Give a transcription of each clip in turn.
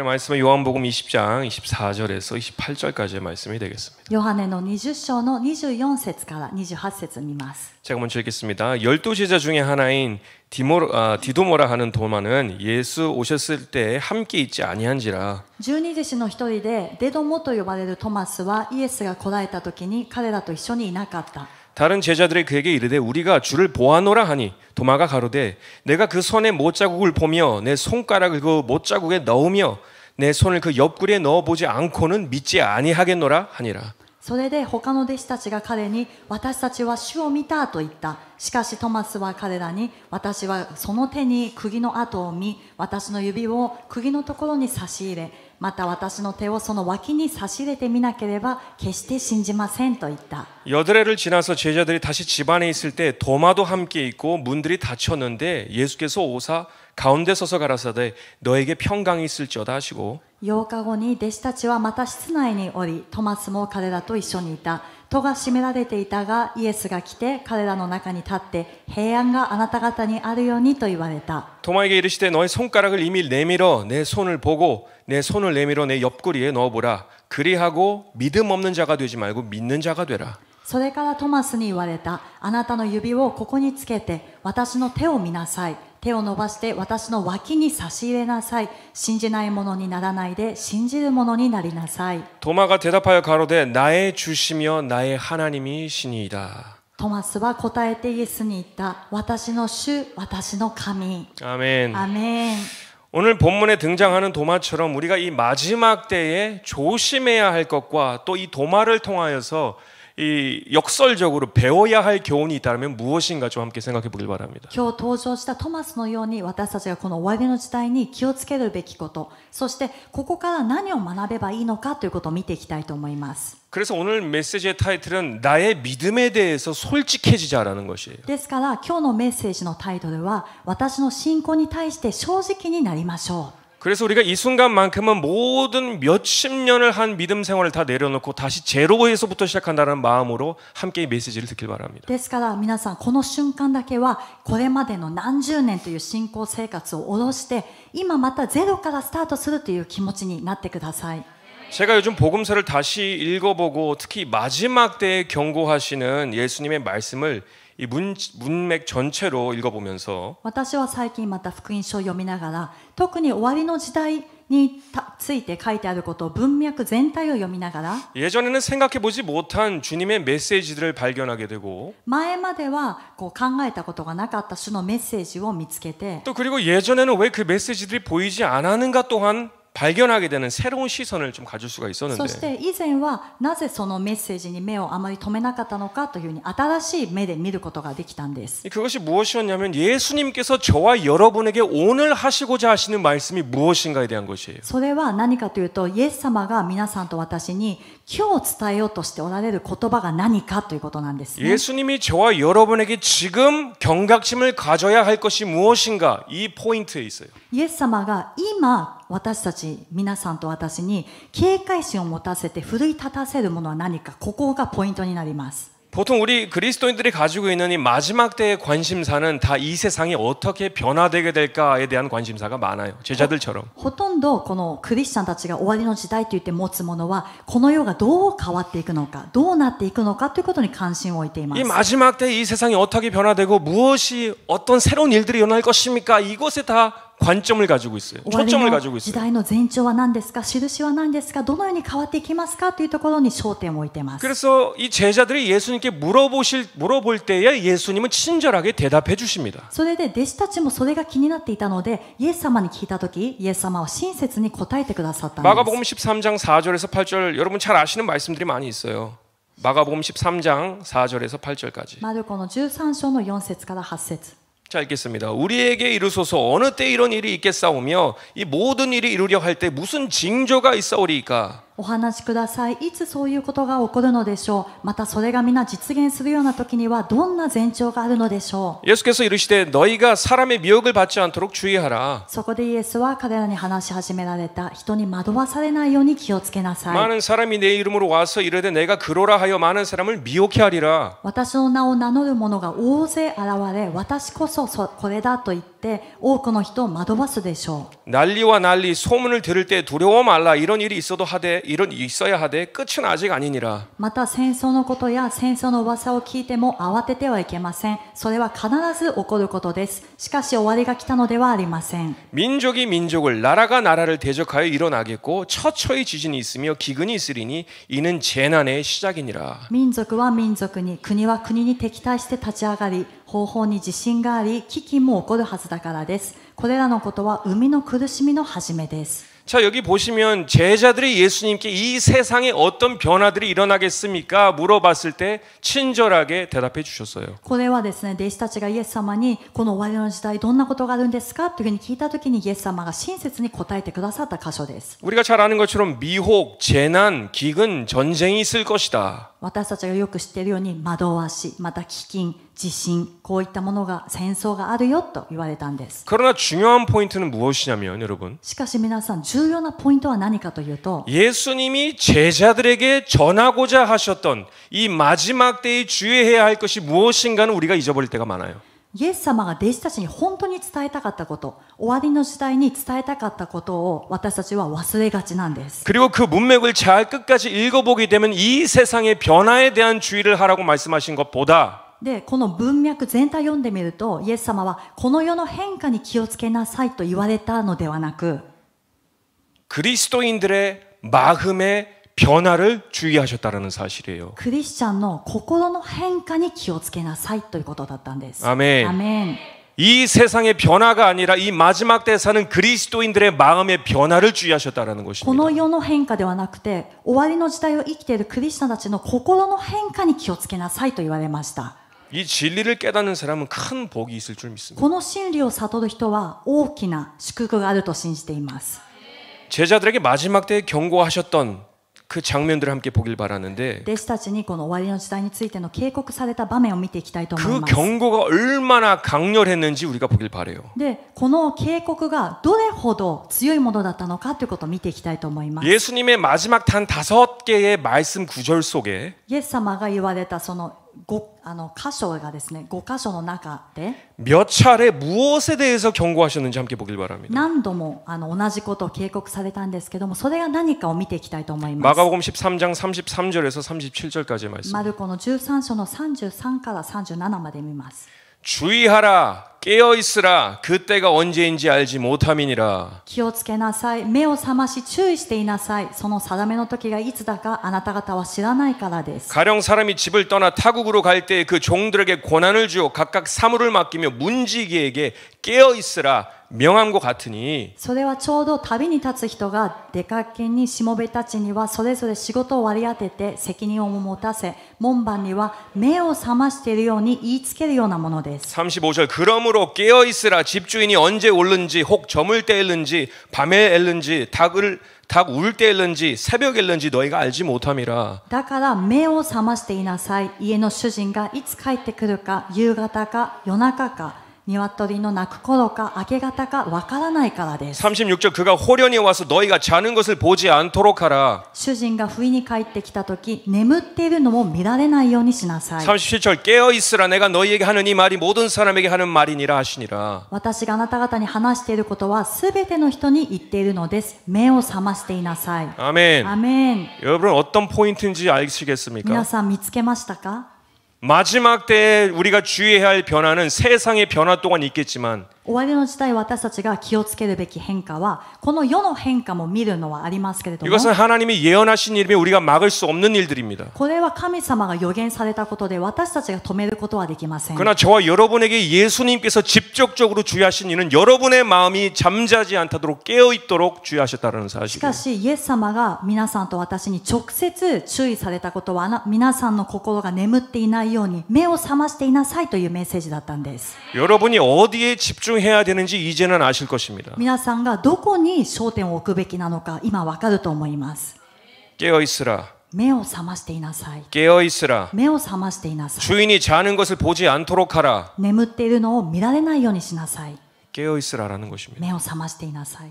말씀은 요한복음 20장 24절에서 28절까지의 말씀이 되겠습니다. ヨハネの20章の24節から28節見ます。 제가 먼저 읽겠습니다. 12제자 중에 하나인 디도모라 하는 도마는 예수 오셨을 때 함께 있지 아니한지라. 12弟子の一人でデドモと呼ばれるトマスはイエスが来られた時に彼らと一緒にいなかった。 다른 제자들이 그에게 이르되 우리가 주를 보아노라 하니 도마가 가로되 내가 그 손에 못자국을 보며 내 손가락을 그 못자국에 넣으며 내 손을 그 옆구리에 넣어보지 않고는 믿지 아니하겠노라 하니라. それで他の弟子たちが彼に私たちは主を見たと言った。しかしトマスは彼らに私はその手に釘の跡を見、私の指を釘のところに差し入れ、また私の手をその脇に差し入れてみなければ決して信じませんと言った。 여드레를 지나서 제자들이 다시 집 안에 있을 때 도마도 함께 있고 문들이 닫혔는데 예수께서 오사 가운데 서서 가라사대 너에게 평강이 있을지어다 하시고 8日後に弟子たちはまた室内におり、トマスも彼らと一緒にいた。戸が閉められていたが、イエスが来て彼らの中に立って、平安があなた方にあるようにと言われた。 도마에게 이르시되 너의 손가락을 이미 내밀어 내 손을 보고 내 손을 내밀어 내 옆구리에 넣어보라. 그리하고 믿음 없는 자가 되지 말고 믿는 자가 되라. それからトマスに言われた。あなたの指をここにつけて、私の手を見なさい。手を伸ばして私の脇に差し入れなさい。信じないものにならないで信じるものになりなさい。 도마가 대답하여 가로되 나의 주시며 나의 하나님이시니이다. トマスは答えてイエスに言った。私の主、私の神。 아멘. アメン。 오늘 본문에 등장하는 도마처럼 우리가 이 마지막 때에 조심해야 할 것과 또 이 도마를 통하여서 이 역설적으로 배워야 할 교훈이 있다면 무엇인가 좀 함께 생각해 보길 바랍니다. 今日登場したトマスのように私たちがこの終わりの時代に気をつけるべきこと、そしてここから何を学べばいいのかということを見ていきたいと思います。 그래서 오늘 메시지의 타이틀은 나의 믿음에 대해서 솔직해지자라는 것이에요. ですから今日のメッセージのタイトルは私の信仰に対して正直になりましょう。 그래서 우리가 이 순간만큼은 모든 몇십 년을 한 믿음 생활을 다 내려놓고 다시 제로에서부터 시작한다는 마음으로 함께 이 메시지를 듣길 바랍니다. ですから皆さんこの瞬間だけはこれまでの何十年という信仰生活を下ろして今またゼロからスタートするという気持ちになってください。 제가 요즘 복음서를 다시 읽어보고 특히 마지막 때에 경고하시는 예수님의 말씀을 이 문맥 전체로 읽어보면서 私は最近また福音書を読みながら特に終わりの時代について書いてあることを文脈全体を読みながら 예전에는 생각해보지 못한 주님의 메시지들을 발견하게 되고 前まではこう考えたことがなかった種のメッセージを見つけて 또 그리고 예전에는 왜 그 메시지들이 보이지 않았는가 또한 발견하게 되는 새로운 시선을 좀 가질 수가 そ 있었는데 して以前はなぜそのメッセージに目をあまり止めなかったのかというふうに新しい目で見ることができたんです。 그것이 무엇이었냐면 예수님께서 저와 여러분에게 오늘 하시고자 하시는 말씀이 무엇인가에 대한 것이에요. それは何かというとイエス様が皆さんと私に今日伝えようとしておられる言葉が何かということなんですね。 예수님이 저와 여러분에게 지금 경각심을 가져야 할 것이 무엇인가 이 포인트에 있어요. イエス様が今私たち皆さんと私に警戒心を持たせて奮い立たせるものは何か、ここがポイントになります。 보통 우리 그리스도인들이 가지고 있는 이 마지막 때의 관심사는 다 이 세상이 어떻게 변화되게 될까에 대한 관심사가 많아요. 제자들처럼. ほとんどこのクリスチャンたちが終わりの時代と言って持つものはこの世がどう変わっていくのか、どうなっていくのかということに関心を置いていま 이 す。 마지막 때 이 세상이 어떻게 변화되고 무엇이 어떤 새로운 일들이 일어날 것입니까? 이것에 다 관점을 가지고 있어요. 終わり 초점을 の 가지고 時 있어요. 代の前兆は何ですか、印は何ですか、どのように変わっていきますかというところに焦点を置いています。 그래서 이 제자들이 예수님께 물어볼 때에 예수님은 친절하게 대답해 주십니다. それで弟子たちもそれが気になっていたのでイエス様に聞いたときイエス様は親切に答えてくださったんです。 마가복음 13장 4절에서 8절 여러분 잘 아시는 말씀들이 많이 있어요. 마가복음 13장 4절에서 8절까지. マルコの13章の4節から8節 자 읽겠습니다. 우리에게 이르소서 어느 때 이런 일이 있겠사오며 이 모든 일이 이루려 할 때 무슨 징조가 있사오리이까? お話しください。いつそういうことが起こるのでしょう。またそれが皆実現するような時にはどんな前兆があるのでしょう。 예수께서 이르시되 너희가 사람의 미혹을 받지 않도록 주의하라. そこでイエスは彼らに話し始められた。人に惑わされないように気をつけなさい。 많은 사람이 내 이름으로 와서 이르되 내가 그로라 하여 많은 사람을 미혹해 하리라. 私の名を名乗る者が大勢現れ、私こそこれだと言って多くの人を惑わすでしょう。 난리와 난리 소문을 들을 때 두려워 말라. 이런 일이 있어야 하되 끝은 아직 아니니라. また戦争のことや戦争の噂を聞いても慌ててはいけません。それは必ず起こることです。しかし終わりが来たのではありません。 민족이 민족을 나라가 나라를 대적하여 일어나겠고 처처히 지진이 있으며 기근이 있으리니 이는 재난의 시작이니라. 民族は民族に、国は国に敵対して立ち上がり、方法に地震があり、飢饉も起こるはずだからです。これらのことは生みの苦しみの始めです。 자, 여기 보시면 제자들이 예수님께 이 세상에 어떤 변화들이 일어나겠습니까? 물어봤을 때 친절하게 대답해 주셨어요. これはですね、弟子たちがイエス様にこの終わりの時代どんなことがあるんですかというふうに聞いたときにイエス様が親切に答えてくださった箇所です。 우리가 잘 아는 것처럼 미혹, 재난, 기근, 전쟁이 있을 것이다. 私たちがよく知っているように惑わし、また飢饉、地震、こういったものが戦争があるよと言われたんです。 그러나 중요한 포인트는 무엇이냐면 여러분 しかし皆さん重要なポイントは何かというと 예수님이 제자들에게 전하고자 하셨던 이 마지막 때에 주의해야 할 것이 무엇인가는 우리가 잊어버릴 때가 많아요. イエス様が弟子たちに本当に伝えたかったこと、終わりの時代に伝えたかったことを私たちは忘れがちなんです。 그리고 그 문맥을 잘 끝까지 읽어보게 되면 이 세상의 변화에 대한 주의를 하라고 말씀하신 것보다 で、この文脈全体を読んでみると、イエス様はこの世の変化に気をつけなさいと言われたのではなく、 그리스도인들의 마음의 변화를 주의하셨다는 사실이에요. クリスチャンの心の変化に気をつけなさいということだったんです。 아멘. アメン。 이 세상의 변화가 아니라 이 마지막 때에 사는 그리스도인들의 마음의 변화를 주의하셨다는 こ 것입니다. の世の変化ではなくて、終わりの時代を生きているクリスチャンたちの心の変化に気をつけなさいと言われました。 이 진리를 깨닫는 사람은 큰 복이 있을 줄 믿습니다. この真理を悟る人は大きな祝福があると信じています。 제자들에게 마지막 때에 경고하셨던 그 장면들을 함께 보길 바라는데 弟子たちにこの終わりの時代についての警告された場面を見ていきたいと思い 그 ます。 경고가 얼마나 강렬했는지 우리가 보길 바라요. で、この警告がどれほど強いものだったのかということを見ていきたいと思います。 예수님의 마지막 단 5개의 말씀 구절 속에 イエス様が言われたその箇所がですね、5箇所の中で 몇 차례 무엇에 대해서 경고하셨는지 함께 보길 바랍니다. 何度も同じことを警告されたんですけども、それが何かを見ていきたいと思います。 마가복음 13장 33절에서 37절까지의 말씀. マルコの13章の33から37まで見ます。 주의하라 깨어 있으라 그때가 언제인지 알지 못함이니라. 気をつけなさい、目を覚まし注意していなさい。その定めの時がいつだかあなた方は知らないからです。 가령 사람이 집을 떠나 타국으로 갈 때 그 종들에게 고난을 주어 각각 사물을 맡기며 문지기에게 깨어 있으라 명함과 같으니 それはちょうど旅に立つ人が出かけにしもべたちにはそれぞれ仕事を割り当てて責任を持たせ、門番には目を覚ましているように言いつけるようなものです。 35절 그러므로 깨어 있으라 집주인이 언제 올는지 혹 저물 때 엘는지 밤에 엘는지 닭 울 때 엘는지 새벽 엘는지 너희가 알지 못함이라. だから目を覚ましていなさい。家の主人がいつ帰ってくるか、夕方か夜中か、鶏の鳴く頃か明け方かわからないからです。 36절 그가 호련히 와서 너희가 자는 것을 보지 않도록 하라. 主人が不意に帰ってきた時、眠っているのも見られないようにしなさい。 37절 깨어 있으라 내가 너희에게 하는 이 말이 모든 사람에게 하는 말이니라 하시니라. 私があなた方に話していることはすべての人に言っているのです。目を覚ましていなさい。 아멘. アメン。 여러분 어떤 포인트인지 아시겠습니까? 皆さん見つけましたか？ 마지막 때에 우리가 주의해야 할 변화는 세상의 변화 또한 있겠지만 終わりの時代私たちが気をつけるべき変化はこの世の変化も見るのはありますけれども、 이것은 하나님이 예언하신 일이며 우리가 막을 수 없는 일들입니다. これは神様が予言されたことで私たちが止めることはできません。 그러나 저와 여러분에게 예수님께서 직접적으로 주의하신 일은 여러분의 마음이 잠자지 않도록 깨어 있도록 주의하셨다는 し 사실이에요. かしイエス様が皆さんと私に直接注意されたことは皆さんの心が眠っていないように目を覚ましていなさいというメッセージだったんです。 여러분이 어디에 집중해야 되는지 이제는 아실 것입니다. 皆さんがどこに焦点を置くべきなのか今わかると思います。 깨어 있으라. 目を覚ましていなさい。 깨어 있으라. 目を覚ましていなさい。 주인이 자는 것을 보지 않도록 하라. 眠っているのを見られないようにしなさい。 깨어 있으라라는 것입니다. 目を覚ましていなさい。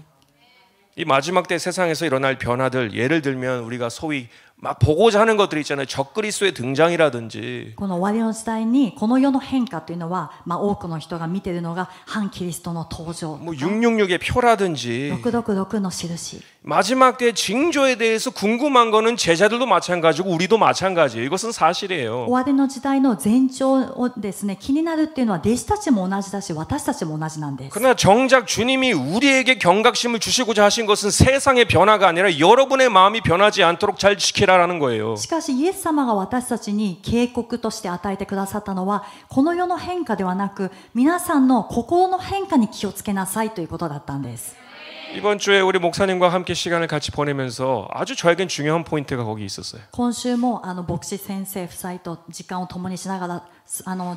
이 마지막 때 세상에서 일어날 변화들, 예를 들면 우리가 소위 막 보고자 하는 것들이 있잖아요. 적그리스도의 등장이라든지. この終わりの時代にこの世の変化というのは、多くの人が見ているのが反キリストの登場、 뭐 666의 표라든지. 666の印。 마지막 때 징조에 대해서 궁금한 거는 제자들도 마찬가지고 우리도 마찬가지예요. 이것은 사실이에요. 終わりの時代の前兆をですね、気になるっていうのは弟子たちも同じだし、私たちも同じなんです。 그러나 정작 주님이 우리에게 경각심을 주시고자 하신 것은 세상의 변화가 아니라 여러분의 마음이 변하지 않도록 잘 지키라라는 거예요. しかしイエス様が私たちに警告として与えてくださったのは、この世の変化ではなく、皆さんの心の変化に気をつけなさいということだったんです。 이번 주에 우리 목사님과 함께 시간을 같이 보내면서 아주 저에겐 중요한 포인트가 거기 있었어요. 今週も牧師先生夫妻と時間を共にしながら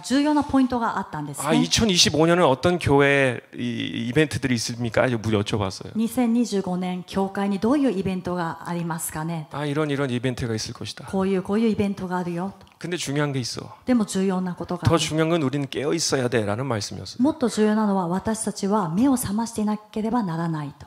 重要なポイントがあったんですね。 2025년은 어떤 교회 이벤트들이 있습니까? 여쭤봤어요. 2025年教会にどういうイベントがありますかね。 이런 이벤트가 있을 것이다. こういうイベントがあるよ。 근데 중요한 게 있어. でも重要なことがあ 더 る。 중요한 건 우리는 깨어 있어야 돼라는 말씀이었어요. もっと重要なのは私たちは目を覚ましていなければならないと。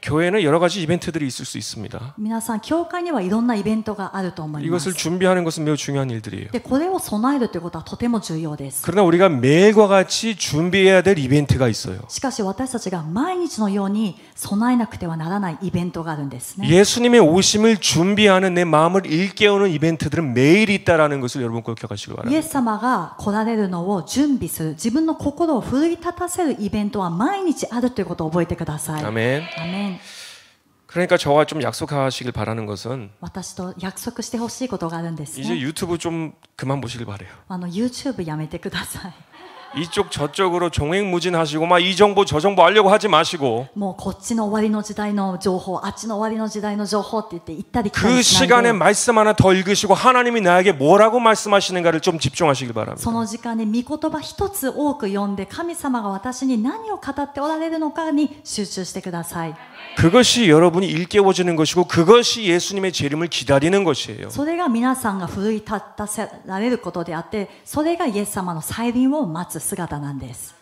교회는 여러 가지 이벤트들이 있을 수 있습니다. 皆さん教会にはいろんなイベントがあると思います。 이것을 준비하는 것은 매우 중요한 일들이에요. でこれを備えるということはとても重要です。 그러나 우리가 매일과 같이 준비해야 될 이벤트가 있어요. しかし私たちが毎日のように備えなくてはならないイベントがあるんですね。 예수님의 오심을 준비하는 내 마음을 일깨우는 이벤트들은 매일 있다라는 것을 여러분 꼭 기억하시기 イエ 바랍니다. ス様が来られるのを準備する、自分の心を奮い立たせるイベントは毎日あるということを覚えてください。 아멘. アメン。 그러니까 저와 좀 약속하시길 바라는 것은 私と約束してほしいことがあるんです 이제 ね。 유튜브 좀 그만 보시길 바래요. YouTube やめてください。 이쪽 저쪽으로 종횡무진하시고 막 이 정보 저 정보 알려고 하지 마시고 もうこっちの終わりの時代の情報、あっちの終わりの時代の情報って言って行ったり来た 그 りしない 시간에 で、 말씀 하나 더 읽으시고 하나님이 나에게 뭐라고 말씀하시는가를 좀 집중하시길 바랍니다. その時間に御言葉一つ多く読んで、神様が私に何を語っておられるのかに集中してください。 그것이 여러분이 일깨워지는 것이고 그것이 예수님의 재림을 기다리는 것이에요. それが皆さんが奮い立たせられることであって、それがイエス様の再臨を待つ姿なんです。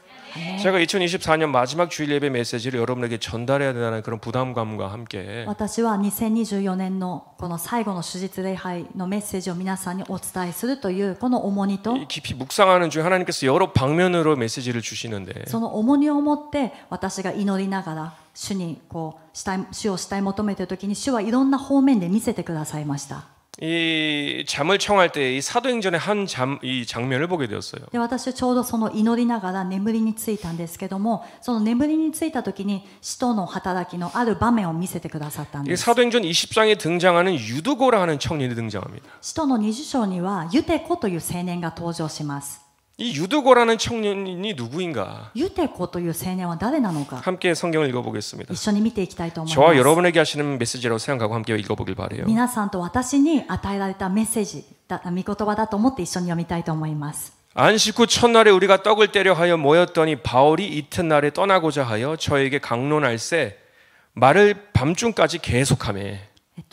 제가 2024년 마지막 주일 예배 메시지를 여러분에게 전달해야 된다는 그런 부담감과 함께 私は2024年のこの最後の主日礼拝のメッセージを皆さんにお伝えするというこの重荷と、 깊이 묵상하는 중에 하나님께서 여러 방면으로 메시지를 주시는데 その重荷を持って私が祈りながら主に主を慕い求めている時に、主はいろんな方面で見せてくださいました。 이 잠을 청할 때 이 사도행전의 이 장면을 보게 되었어요. で私ちょうどその祈りながら眠りについたんですけども、その眠りについた時に使徒の働きのある場面を見せてくださったん 이 です。 사도행전 20장에 등장하는 유두고라 하는 청년이 등장합니다. 使徒の20章にはユテコという青年が登場します。 이 유두고라는 청년이 누구인가? ユテコという青年は誰なのか、 함께 성경을 읽어보겠습니다. 一緒に見ていきたいと思い 저와 ます。 여러분에게 하시는 메시지라고 생각하고 함께 읽어보길 바래요. 皆さんと私に与えられたメッセージだ、御言葉だと思って一緒に読みたいと思います。 안식 후 첫날에 우리가 떡을 떼려 하여 모였더니 바울이 이튿날에 떠나고자 하여 저에게 강론할세 말을 밤중까지 계속하매.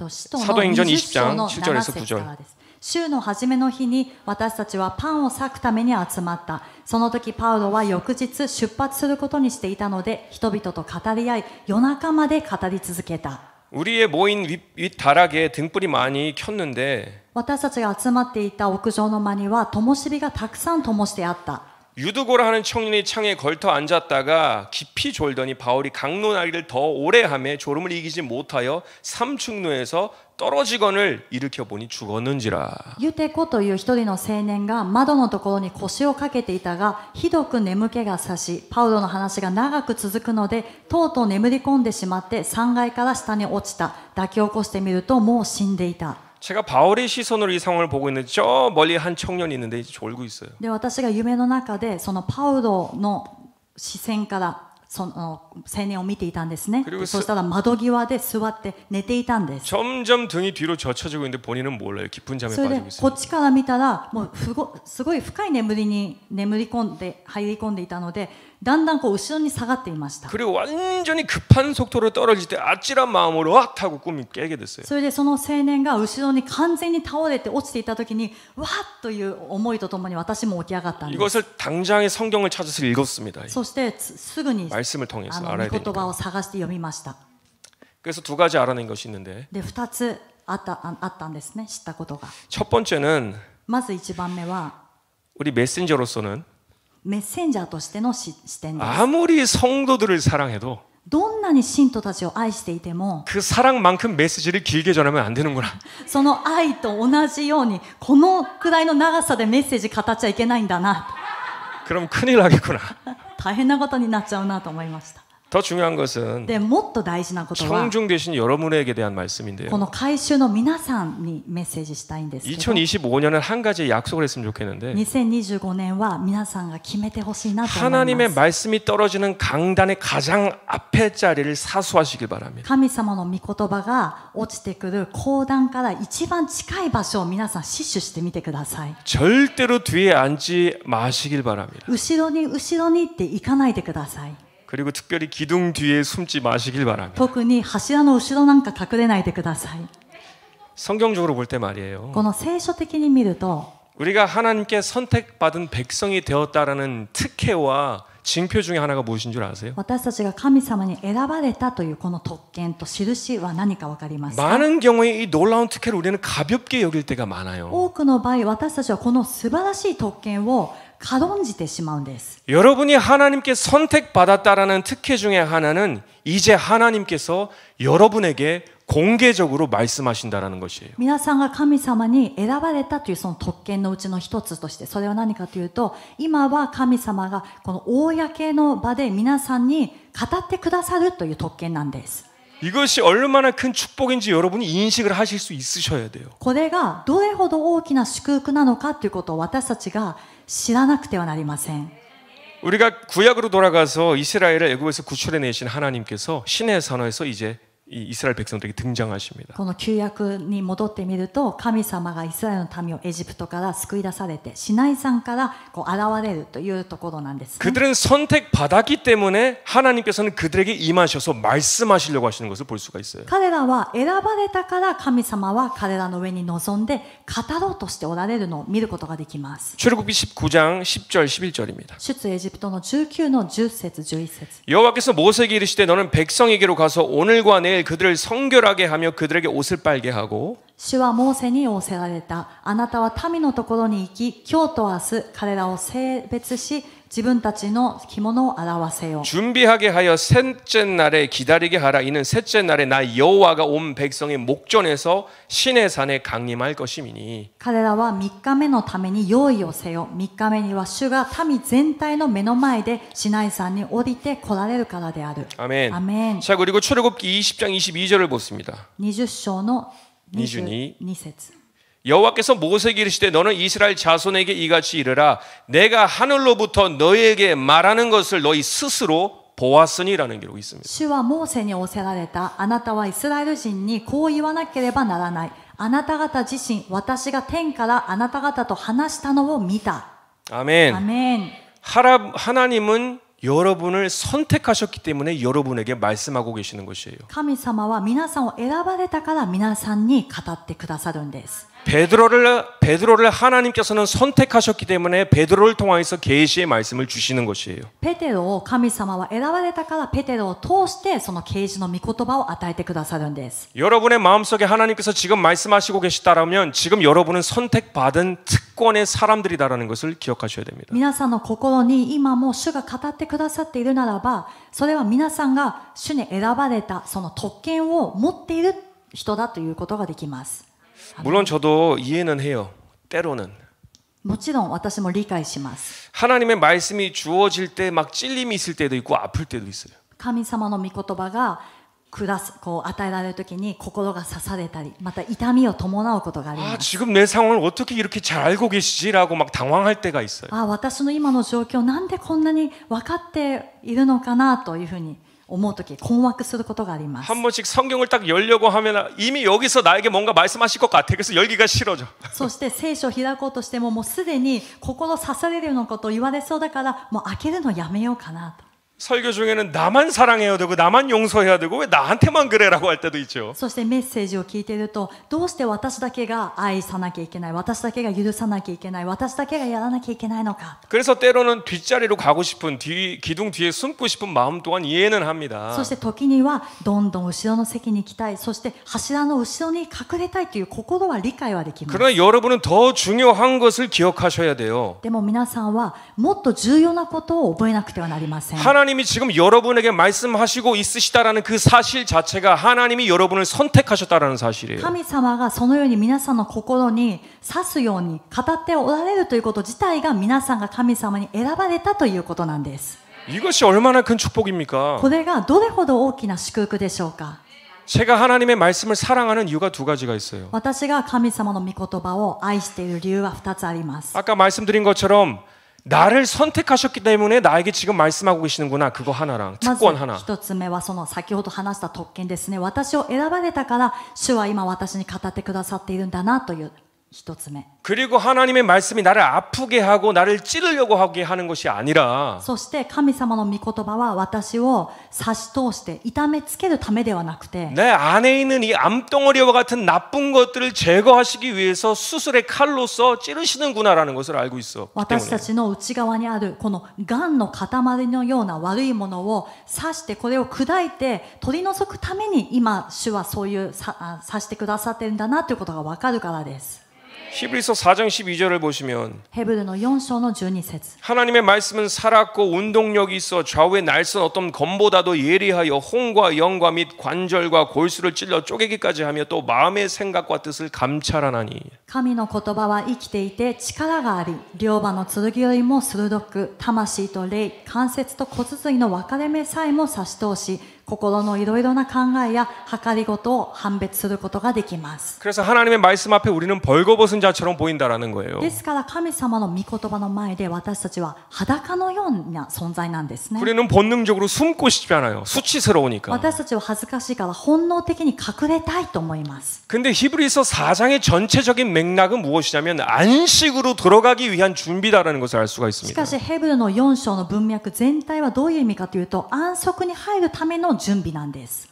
使徒の 사도행전 20章の 20장 7절에서 7 9 節か 절 らです。週の初めの日に私たちはパンを裂くために集まった。その時パウロは翌日出発することにしていたので、人々と語り合い夜中まで語り続けた。 우리의 모인 윗 다락에 등불이 많이 켰는데 私たちが集まっていた屋上の間には灯火がたくさん灯してあった。 유두고라 하는 청년이 창에 걸터 앉았다가 깊이 졸더니 바울이 강론하기를 더 오래 하며 졸음을 이기지 못하여 삼층로에서 떨어지건을 일으켜 보니 죽었는지라. ユテコという一人の青年が窓のところに腰をかけていたが、ひどく眠気がさし、パウロの話が長く続くので、とうとう眠り込んでしまって3階から下に落ちた。抱き起こしてみるともう死んでいた。 제가 바울의 시선으로 이 상황을 보고 있는데 저 멀리 한 청년이 있는데 졸고 있어요. で、私が夢の中でそのパウロの視線からその青年を見ていたんですね。で、そしたら窓際で座って寝ていたんです。 점점 등이 뒤로 젖혀지고 있는데 본인은 몰라요. 깊은 잠에 それで 빠지고 こ 있어요. っちから見たらもうすごい深い眠りに入り込んでいたので、だんだんこう後ろに下がっていました。 그리고 완전히 급한 속도로 떨어질 때 아찔한 마음으로 와 하고 꿈이 깨게 됐어요. それでその青年が後ろに完全に倒れて落ちていた時にわっという思いとともに私も起き上がったんです。 이것을 당장에 성경을 찾아서 읽었습니다. そしてすぐに 말씀을 통해서 御 알아야 言葉 되니까. を探して読みました。 그래서 두 가지 알아낸 것이 있는데 で2つあったんですね、知ったことが。 첫 번째는 まず1番目は 우리 메신저로서는 メッセンジャーとしての視点です。 아무리 성도들을 사랑해도 どんなに信徒たちを愛していても 그 사랑만큼 메시지를 길게 전하면 안 되는구나. その愛と同じようにこのくらいの長さでメッセージ語っちゃいけないんだな、 그럼 큰일 나겠구나. 大変なことになっちゃうなと思いました。 더 중요한 것은 でもっと大事なことは 청중 되신 여러분에게 대한 말씀인데요. この改宗の皆さんにメッセージしたいんですけど、 2025년은 한 가지 약속을 했으면 좋겠는데 2025年は皆さんが決めてほしいなと思い 하나님의 ます。 말씀이 떨어지는 강단의 가장 앞에 자리를 사수하시길 바랍니다. 神様の御言葉が落ちてくる講談から一番近い場所を皆さん死守してみてください。 절대로 뒤에 앉지 마시길 바랍니다. 後ろにって行かないでください。 그리고 특별히 기둥 뒤에 숨지 마시길 바랍니다. 特に柱の後ろなんか隠れないでください。 성경적으로 볼 때 말이에요. この聖書的に見ると 우리가 하나님께 선택받은 백성이 되었다라는 특혜와 징표 중에 하나가 무엇인 줄 아세요? 私たちが神様に選ばれたというこの特権と印は何か分かりますか？ 많은 경우에 이 놀라운 특혜를 우리는 가볍게 여길 때가 많아요. 多くの場合私たちはこの素晴らしい特権を軽んじてしまうんです。 여러분이 하나님께 선택받았다라는 특혜 중에 하나는 이제 하나님께서 여러분에게 공개적으로 말씀하신다라는 것이에요. 皆さんが神様に選ばれたというその特権のうちの一つとして、それは何かというと、今は神様がこの公の場で皆さんに語ってくださるという特権なんです。 이것이 얼마나 큰 축복인지 여러분이 인식을 하실 수 있으셔야 돼요. これがどれほど大きな祝福なのかということを私たちが知らなくてはなりません。 우리가 구약으로 돌아가서 이스라엘을 애굽에서 구출해 내신 하나님께서 신의 산어에서 이제 이 이스라엘 백성들에게 등장하십니다. この旧約に戻ってみると、神様がイスラエルの民をエジプトから救い出されて、シナイ山からこう現れるというところなんですね。 그들은 선택받았기 때문에 하나님께서는 그들에게 임하셔서 말씀하시려고 하시는 것을 볼 수가 있어요. 彼らは選ばれたから神様は彼らの上に臨んで語ろうとしておられるのを見ることができます。 출애굽기 19장 10절 11절입니다. 出エジプトの19の10節11節 여호와께서 모세에게 이르시되 너는 백성에게로 가서 오늘과 내일 그들을 성결하게 하며 그들에게 옷을 빨게 하고 主はモーセに仰せられた。あなたは民のところに行き、今日と明日彼らを性別し、自分たちの着物を表せよ。 준비하게 하여 셋째 날에 기다리게 하라. 이는 셋째 날에 나 여호와가 온 백성의 목전에서 시내 산에 강림할 것임이니. 彼らは3日目のために用意をせよ。3日目には主が民全体の目の前でシナイ山に降りて来られるからである。 아멘. アメン。 자, 그리고 출애굽기 20장 22절을 보습니다. 20章の22節 여호와께서 모세에게 이르시되 너는 이스라엘 자손에게 이같이 이르라. 내가 하늘로부터 너희에게 말하는 것을 너희 스스로 보았으니라는 기록이 있습니다. 主はモーセに仰せられた。あなたはイスラエル人にこう言わなければならない。あなた方自身、私が天からあなた方と話したのを見た。 아멘. アメン。 하나님은 여러분을 선택하셨기 때문에 여러분에게 말씀하고 계시는 것이에요. 神様は皆さんを選ばれたから皆さんに語ってくださるんです。 베드로를 하나님께서는 선택하셨기 때문에 베드로를 통해서 계시의 말씀을 주시는 것이에요. ペテロを神様は選ばれたからペテロを通してその啓示の御言葉を与えてくださるんです。 여러분의 마음속에 하나님께서 지금 말씀하시고 계시다라면 지금 여러분은 선택받은 특권의 사람들이다라는 것을 기억하셔야 됩니다. 皆さんの心に今も主が語ってくださっているならば、それは皆さんが主に選ばれたその特権を持っている人だということができます。 물론 저도 이해는 해요. 때로는 もちろん私も理解します。 하나님의 말씀이 주어질 때 막 찔림이 있을 때도 있고 아플 때도 있어요. 神様の御言葉がこう与えられるときに心が刺されたり、また痛みを伴うことがありま 아, す。 지금 내 상황을 어떻게 이렇게 잘 알고 계시지라고 막 당황할 때가 있어요. 私の今の状況なんでこんなに分かっているのかなというふうに思うとき困惑することがあります。 한 번씩 성경을 딱 열려고 하면 이미 여기서 나에게 뭔가 말씀하실 것 같아. 그래서 열기가 싫어져. そして聖書を開こうとしてももうすでに心刺されるようなことを言われそうだからもう開けるのやめようかなと。 설교 중에는 나만 사랑해야 되고 나만 용서해야 되고 왜 나한테만 그래라고 할 때도 있죠. そしてメッセージを聞いているとどうして私だけが愛さなきゃいけない、私だけが許さなきゃいけない、私だけがやらなきゃいけないのか。 그래서 때로는 뒷자리로 가고 싶은 기둥 뒤에 숨고 싶은 마음 또한 이해는 합니다. そして時にはどんどん後ろの席に行きたい、そして柱の後ろに隠れたいという心は理解はできます。 그러나 여러분은 더 중요한 것을 기억하셔야 돼요. でも皆さんはもっと重要なことを覚えなくてはなりません。 하나님이 지금 여러분에게 말씀하시고 있으시다라는 그 사실 자체가 하나님이 여러분을 선택하셨다라는 사실이에요. 神様がそのように皆さんの心に刺すように語っておられるということ自体が皆さんが神様に選ばれたということなんです。 이것이 얼마나 큰 축복입니까? これがどれほど大きな祝福でしょうか。 제가 하나님의 말씀을 사랑하는 이유가 두 가지가 있어요. 私が神様の御言葉を愛している理由は2つあります。 아까 말씀드린 것처럼 나를 선택하셨기 때문에 나에게 지금 말씀하고 계시는구나. 그거 하나랑 まず 특권 하나. 一つ目はその先ほど話した特権ですね。私を選ばれたから主は今私に語ってくださっているんだなという一つ目。 그리고 하나님의 말씀이 나를 아프게 하고 나를 찌르려고 하게 하는 것이 아니라 そして神様の御言葉は私を差し通して痛めつけるためではなくて 내 안에 있는 이 암덩어리와 같은 나쁜 것들을 제거하시기 위해서 수술의 칼로서 찌르시는구나라는 것을 알고 있어. 私たちの内側にあるこのがんの塊のような悪いものを刺してこれを砕いて取り除くために今主はそういう刺してくださっているんだなということが分かるからです。 히브리서 4장 12절을 보시면 ヘブルの4章の12節 하나님의 말씀은 살았고 운동력이 있어 좌우의 날선 어떤 검보다도 예리하여 혼과 영과 및 관절과 골수를 찔러 쪼개기까지 하며 또 마음의 생각과 뜻을 감찰하나니 神の言葉は生きていて力があり両刃の剣よりも鋭く魂と霊関節と骨髄の分かれ目さえも差し通し心のいろいろな考えや計りごとを判別することができます。 그래서 하나님의 말씀 앞에 우리는 벌거벗은 자처럼 보인다라는 거예요. ですから神様の御言葉の前で私たちは裸のような存在なんですね。 우리는 본능적으로 숨고 싶지 않아요. 수치스러우니까. 私たちは恥ずかしいから本能的に隠れたいと思います。 근데 히브리서 4장의 전체적인 맥락은 무엇이냐면 안식으로 들어가기 위한 준비다라는 것을 알 수가 し 있습니다. かしヘブルの4章の文脈全体はどういう意味かというと安息に入るための準備なんです。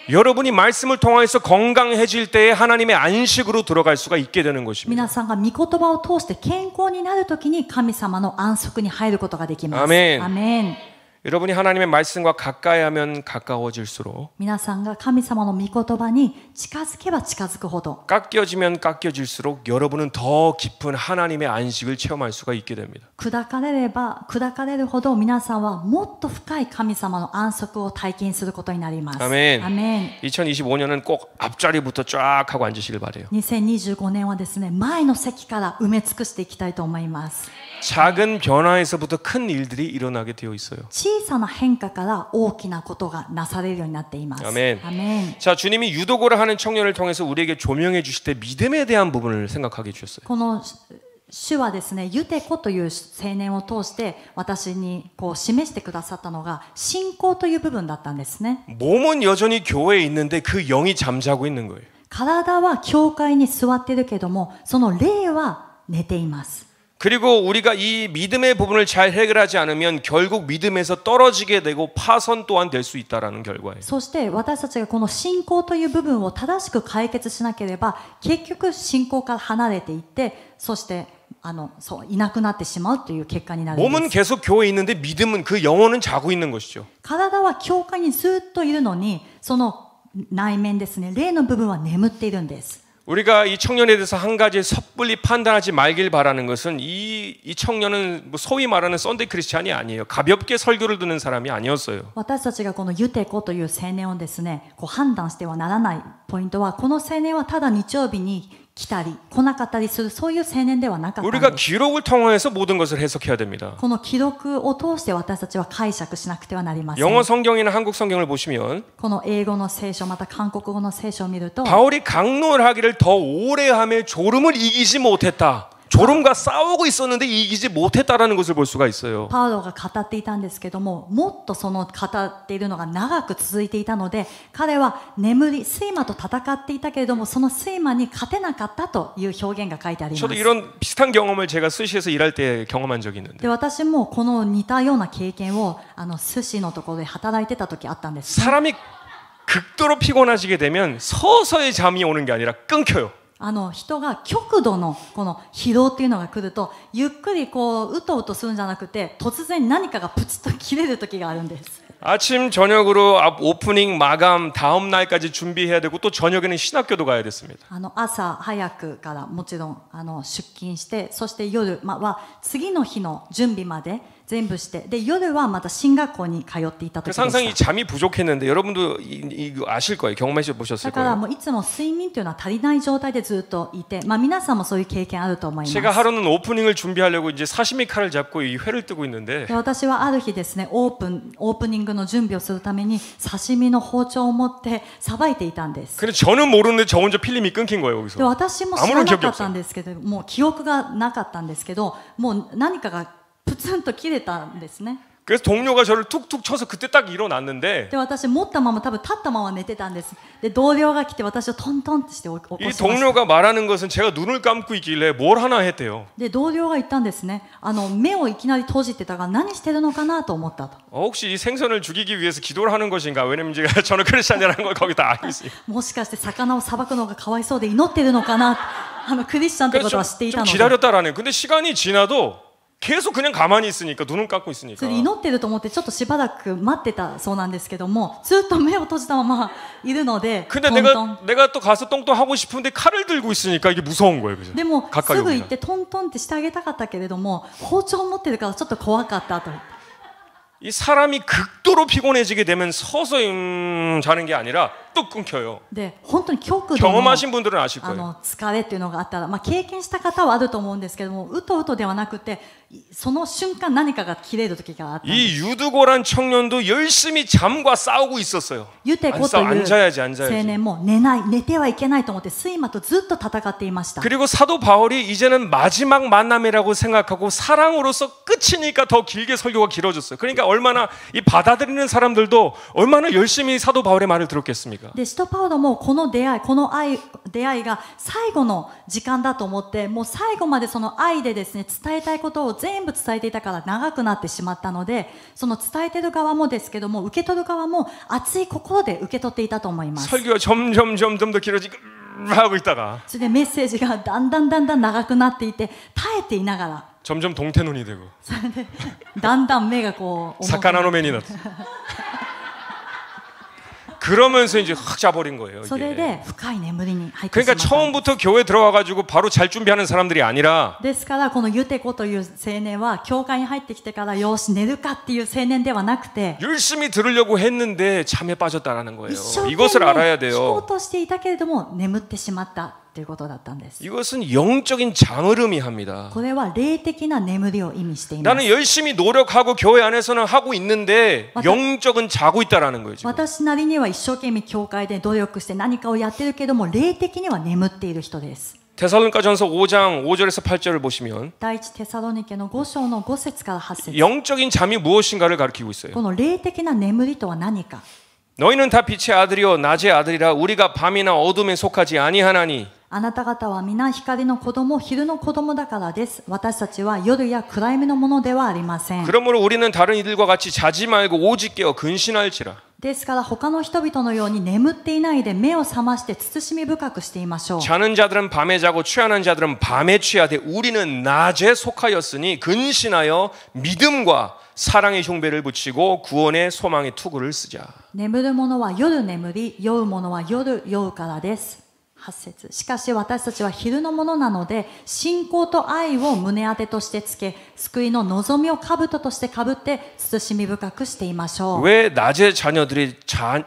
여러분이 말씀을 통해서 건강해질 때에 하나님의 안식으로 들어갈 수가 있게 되는 것입니다. 皆さんが御言葉を通して健康になるときに神様の安息に入ることができます。アメン。アメン。 여러분이 하나님의 말씀과 가까이 하면 가까워질수록 皆さんが神様の御言葉に近づけば近づくほど 깎여지면 깎여질수록 여러분은 더 깊은 하나님의 안식을 체험할 수가 있게 됩니다. 砕かれれば砕かれるほど皆さんはもっと深い神様の安息を体験することになります。アメン。アメン。 2025년은 꼭 앞자리부터 쫙 하고 앉으시길 바래요. 2025年はですね、前の席から埋め尽くしていきたいと思います。 작은 변화에서부터 큰 일들이 일어나게 되어 있어요. 小さな変化から大きなことがなされるようになっています。アメン。アメン。 자, 주님이 유도고를 하는 청년을 통해서 우리에게 조명해 주실 때 믿음에 대한 부분을 생각하게 해주셨어요. この主はですね、ユテコという青年を通して私にこう示してくださったのが信仰という部分だったんですね。 몸은 여전히 교회에 있는데 그 영이 잠자고 있는 거예요. 体は教会に座っているけども、その霊は寝ています。 그리고 우리가 이 믿음의 부분을 잘 해결하지 않으면 결국 믿음에서 떨어지게 되고 파선 또한 될 수 있다라는 결과예요. そして私たちがこの信仰という部分を正しく解決しなければ結局信仰から離れていってそしてそういなくなってしまうという結果になるんです。 몸은 계속 교회에 있는데 믿음은 그 영혼은 자고 있는 것이죠. 体は教会にずっといるのにその内面ですね、霊の部分は眠っているんです。 우리가 이 청년에 대해서 한 가지 섣불리 판단하지 말길 바라는 것은 이 청년은 뭐 소위 말하는 썬데이 크리스찬이 아니에요. 가볍게 설교를 듣는 사람이 아니었어요. 私たちがこのユテコという青年をですね、こう判断してはならないポイントはこの青年はただ日曜日に来たり来なかったりするそういう青年ではなかったんです。 우리가 기록을 통해서 모든 것을 해석해야 됩니다. この記録を通して私たちは解釈しなくてはなりません。 영어 성경이나 한국 성경을 보시면 この英語の聖書また韓国語の聖書を見ると 바울이 강론하기를 더 오래 하며 졸음을 이기지 못했다. 졸음과 싸우고 있었는데 이기지 못했다라는 것을 볼 수가 있어요. パウロが語っていたんですけども、もっとその語っているのが長く続いていたので、彼は睡魔と戦っていたけれども、その睡魔に勝てなかったという表現が書いてありま 저도 す。 이런 비슷한 경험을 제가 스시에서 일할 때 경험한 적이 있는데 で、私もこの似たような経験を寿司のところで働いてた時あったんです。 사람이 극도로 피곤해지게 되면 서서히 잠이 오는 게 아니라 끊겨요. 人が極度のこの疲労っていうのが来ると、ゆっくりこううとうとするんじゃなくて、突然何かがプチッと切れる時があるんです。 아침 저녁으로 오프닝 마감 다음 날까지 준비해야 되고 또 저녁에는 신학교도 가야 됐습니다. 朝早くからもちろん出勤して、そして夜は次の日の準備まで全部して、で夜はまた進学校に通っていた時で 그래서 항상 이 した。 잠이 부족했는데 여러분도 이거 아실 거예요. 경험해 보셨을 だから 거예요. もういつも睡眠というのは足りない状態でずっといて、皆さんもそういう経験あると思います。 제가 하루는 오프닝을 준비하려고 이제 사시미 칼을 잡고 이 회를 뜨고 있는데 で、私はある日ですね、オープニングの準備をするために刺身の包丁を持ってさばいていたんです。 근데 저는 모르는데 저 혼자 필름이 끊긴 거예요. で、 여기서 私も知らなかったんですけど、もう記憶がなかったんですけど、もう何かがプツンと切れたんですね。 그래서 동료가 저를 툭툭 쳐서 그때 딱 일어났는데 で、私持ったまま多分立ったまま寝てたんです。で、同僚が来て私をトントンってして起こし 이 ました。 동료가 말하는 것은 제가 눈을 감고 있길래 뭘 하나 했대요. で、同僚が言ったんですね。目をいきなり閉じてたから何してるのかなと思ったと。 혹시 이 생선을 죽이기 위해서 기도를 하는 것인가? 왜냐면 제가 저는 크리스찬이라는 걸 거기 다 알고 있어요. もしかして魚をさばくのがかわいそうで祈ってるのかな。クリスチャンってこと 그래서 は知っていた 좀 ので。 기다렸다라는. 근데 시간이 지나도 계속 그냥 가만히 있으니까 눈은 감고 있으니까. それで祈ってると思ってちょっとしばらく待ってたそうなんですけども、ずっと目を閉じたままいるので、 근데 トントン。 내가 또 가서 똥똥 하고 싶은데 칼을 들고 있으니까 이게 무서운 거예요. 그죠? でも 가까이 すぐ行 오기가. ってトントンってしてあげたかったけれども、包丁を持ってるからちょっと怖かったと。 이 사람이 극도로 피곤해지게 되면 서서히 자는 게 아니라 뚝 끊겨요. で、本当に極度の 경험하신 분들은 아실 거예요. 疲れっていうのがあったら、経験した方はあると思うんですけども、うとうとではなくて、その瞬間何かが切れる時があったんです。 이 유두고란 청년도 열심히 잠과 싸우고 있었어요. ユテコという 앉아야지 青 앉아야지. 年も寝てはいけないと思って睡魔とずっと戦っていました。 그리고 사도 바울이 이제는 마지막 만남이라고 생각하고 사랑으로서 끝이니까 더 길게 설교가 길어졌어요. 그러니까 얼마나 이 받아들이는 사람들도 얼마나 열심히 사도 바울의 말을 들었겠습니까? で、使徒パウロもこの出会いが最後の時間だと思って、もう最後までその愛でですね、伝えたいことを全部伝えていたから長くなってしまったので、その伝えてる側もですけども、受け取る側も熱い心で受け取っていたと思います。 설교가 점점 더 길어지고 하고 있다가 それでメッセージがだんだん長くなっていて、耐えていながら、 점점 동태눈이 되고 それでだんだん目がこう重くなって 사카나노맨이 났어. 그러면서 이제 확 자버린 거예요. それ 이게. で深い眠りに入ってしま 그러니까 った。 처음부터 교회 들어와가지고 바로 잘 준비하는 사람들이 아니라 ですからこのユテコという青年は教会に入ってきてからよし寝るかっていう青年ではなくて、 열심히 들으려고 했는데 잠에 빠졌다라는 거예요. 一生懸 이것을 命 알아야 聞こう 돼요. としていたけれども眠ってしまったということだったんです。 이것은 영적인 장을음이 합니다. これは霊的な眠りを意味しています。 나는 열심히 노력하고 교회 안에서는 하고 있는데 맞아. 영적은 자고 있다라는 거예요. 지금. 私なりには一生懸命教会で努力して何かをやってるけども霊的には眠っている人です。 데살로니가전서 5장 5절에서 8절을 보시면 第一テサロニケの5章の5節から8節、 영적인 잠이 무엇인가를 가리키고 있어요. この霊的な眠りとは何か。 너희는 다 빛의 아들이요 낮의 아들이라 우리가 밤이나 어둠에 속하지 아니하나니 あなた方は皆光の子供、昼の子供だからです。私たちは夜や暗闇のものではありません。 그러므로 우리는 다른 이들과 같이 자지 말고 오직 깨어 근신할지라. ですから他の人々のように眠っていないで目を覚まして慎み深くしていましょう。 자는 자들은 밤에 자고 취하는 자들은 밤에 취하되 우리는 낮에 속하였으니 근신하여 믿음과 사랑의 흉배를 붙이고 구원의 소망의 투구를 쓰자. 眠る者は夜眠り、酔う者は夜酔うからです。8節、しかし私たちは昼のものなので信仰と愛を胸当てとしてつけ、救いの望みを兜としてかぶって慎み深くしていましょう。 왜 낮의 자녀들이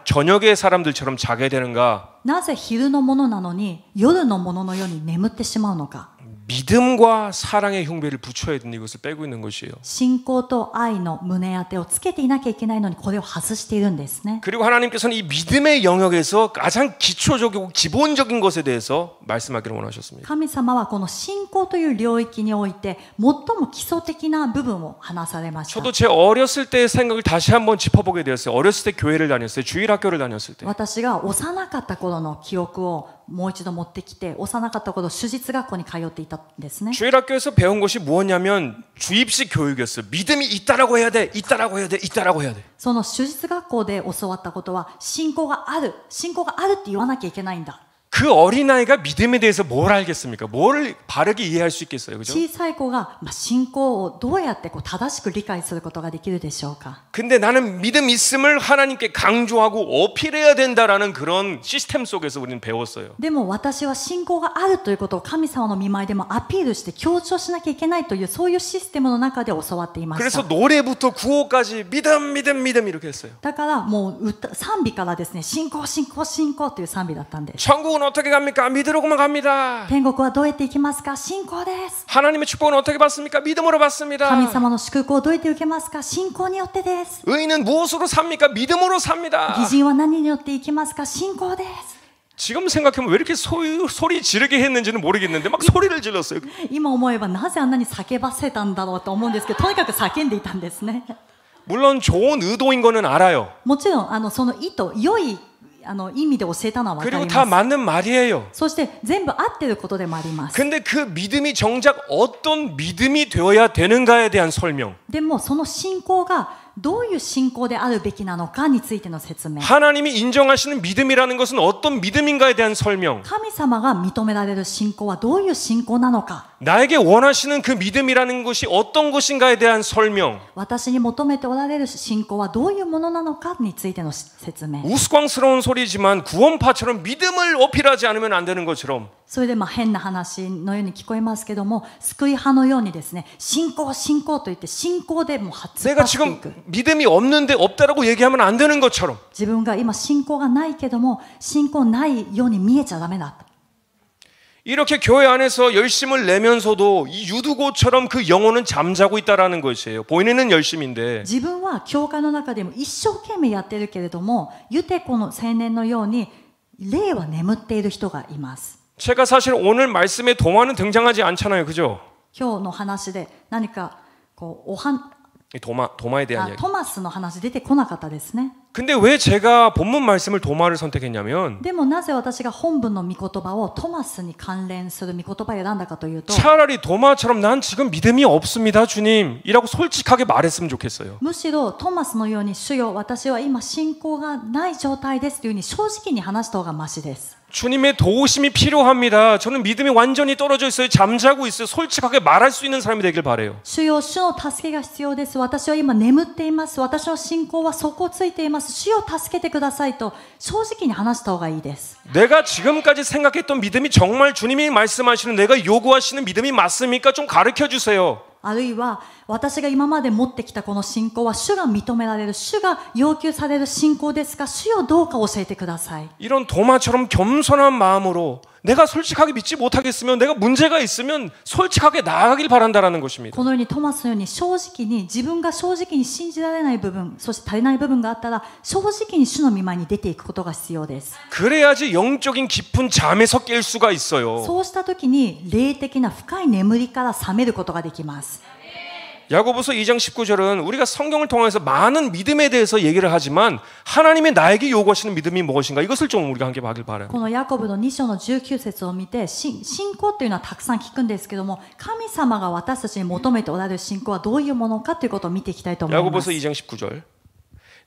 저녁의 사람들처럼 자게 되는가? なぜ昼のものなのに夜のもののように眠ってしまうのか。 믿음과 사랑의 흉배를 붙여야 되는 이것을 빼고 있는 것이에요. 信仰と愛の胸当てをつけていなきゃいけないのにこれを外しているんですね。 그리고 하나님께서는 이 믿음의 영역에서 가장 기초적이고 기본적인 것에 대해서 말씀하기를 원하셨습니다. 神様はこの信仰という領域において最も基礎的な部分を話されました。 저도 제 어렸을 때의 생각을 다시 한번 짚어보게 되었어요. 어렸을 때 교회를 다녔어요. 주일학교를 다녔을 때. 私が幼かった頃の記憶をもう一度持ってきて、幼かった頃手術学校に通っていたんですね。 주일학교에서 배운 것이 무엇냐면 주입식 교육이었어요. 믿음이 있다라고 해야 돼, 있다라고 해야 돼, 있다라고 해야 돼. その手術学校で教わったことは信仰がある、信仰があるって言わなきゃいけないんだ。 그 어린아이가 믿음에 대해서 뭘 알겠습니까? 뭘 바르게 이해할 수 있겠어요, 그죠? 小さい子が信仰をどうやって正しく理解することができるでしょうか。 근데 나는 믿음 있음을 하나님께 강조하고 어필해야 된다라는 그런 시스템 속에서 우리는 배웠어요. でも私は信仰があるということを神様の御前でもアピールして強調しなきゃいけないというそういうシステムの中で教わっていまし 그래서 た。 노래부터 구호까지 믿음, 믿음, 믿음 이렇게 했어요. だからもう賛美からですね、信仰信仰信仰という賛美だったんです。 천국은 어떻게 갑니까? 믿으러만 갑니다. 天国はどうやって行きますか？信仰です。 하나님의 축복은 어떻게 받습니까? 믿음으로 神 받습니다. 様の祝福をどうやって受けますか？信仰によってです。 의인은 무엇으로 삽니까? 믿음으로 삽니다. 義人は何によって生きますか？信仰です。 지금 생각하면 왜 이렇게 소리 지르게 했는지는 모르겠는데 막 소리를 질렀어요. 今思えばなぜあんなに叫ばせたんだろうと思うんですけど、とにかく叫んでいたんですね。 물론 좋은 의도인 거는 알아요. もちろんその意図、良い意味で教えたのは分か 그리고 り 다 ます。 맞는 말이에요. そして全部合ってることでもあります。 근데 그 믿음이 정작 어떤 믿음이 되어야 되는가에 대한 설명. でもその信仰がどういう信仰であるべきなのかについての説明。 하나님이 인정하시는 믿음이라는 것은 어떤 믿음인가에 대한 설명. 神様が認められる信仰はどういう信仰なのか。 나에게 원하시는 그 믿음이라는 것이 어떤 것인가에 대한 설명. 私に求めておられる信仰はどういうものなのかについての説明。 우스꽝스러운 소리지만 구원파처럼 믿음을 어필하지 않으면 안 되는 것처럼 それで変な話のように聞こえますけども、救い派のようにですね、信仰信仰と言って信仰でもう突っ 내가 走ってい 지금 く。 믿음이 없는데 없다라고 얘기하면 안 되는 것처럼 自分が今信仰がないけども信仰ないように見えちゃダメだ。 이렇게 교회 안에서 열심을 내면서도 이 유두고처럼 그 영혼은 잠자고 있다라는 것이에요. 본인은 열심인데 自分は教会の中でも一生懸命やってるけれども、ユテコの青年のように霊は眠っている人がいます。 제가 사실 오늘 말씀에 도마는 등장하지 않잖아요. 그죠? 今日の話で何かこう도마에 대한 이야기. トマスの話出てこなかったですね。 근데 왜 제가 본문 말씀을 도마를 선택했냐면 でもなぜ私が本文の御言葉をトマスに関連する御言葉を選んだかというと、 차라리 도마처럼 난 지금 믿음이 없습니다, 주님. 이라고 솔직하게 말했으면 좋겠어요. むしろトマスのように主よ私は今信仰がない状態ですというふうに正直に話した方がマシです。 주님의 도우심이 필요합니다. 저는 믿음이 완전히 떨어져 있어요. 잠자고 있어요. 솔직하게 말할 수 있는 사람이 되길 바래요. 主よ主の助けが必要です。私は今眠っています。私の信仰は底をついています。主よ助けてくださいと正直に話した方がいいです。 내가 지금까지 생각했던 믿음이 정말 주님이 말씀하시는 내가 요구하시는 믿음이 맞습니까? 좀 가르쳐 주세요. あるいは私が今まで持ってきたこの信仰は主が認められる、主が要求される信仰ですか？主よどうか教えてください。 이런 도마처럼 겸손한 마음으로 내가 솔직하게 믿지 못하겠으면 내가 문제가 있으면 솔직하게 나아가길 바란다라는 것입니다. このようにトマスのように正直に自分が正直に信じられない部分、そして足りない部分があったら正直に主の御前に出ていくことが必要です。 그래야지 영적인 깊은 잠에서 깰 수가 있어요. そうした時に霊的な深い眠りから覚めることができます。 야고보서 2장 19절은 우리가 성경을 통해서 많은 믿음에 대해서 얘기를 하지만 하나님의 나에게 요구하시는 믿음이 무엇인가 이것을 좀 우리가 함께 보길 바라요. このヤコブの2章の19節を見て信仰というのはたくさん聞くんですけども、神様が私たちに求めておられる信仰はどういうものかということを見ていきたいと思います。 야고보서 2장 19절